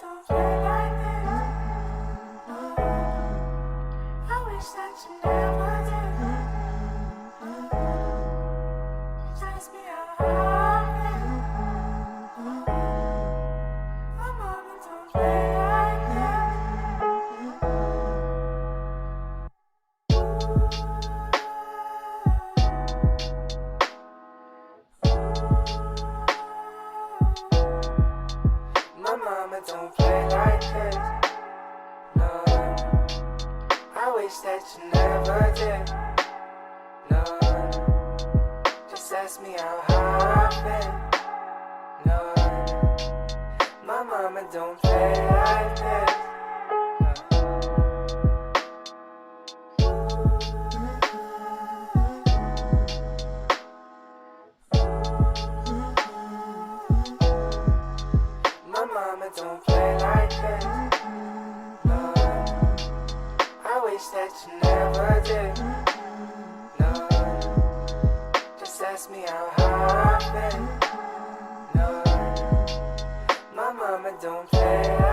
don't play like this. I wish that you never did. You test me out hard. My mama don't play like this. My mama don't play like this. No, I wish that you never did. No, just ask me how I've been. No, my mama don't play like this. My mama don't play like this. No, I wish that you never did. No, just ask me how I've been. No, my mama don't play like this.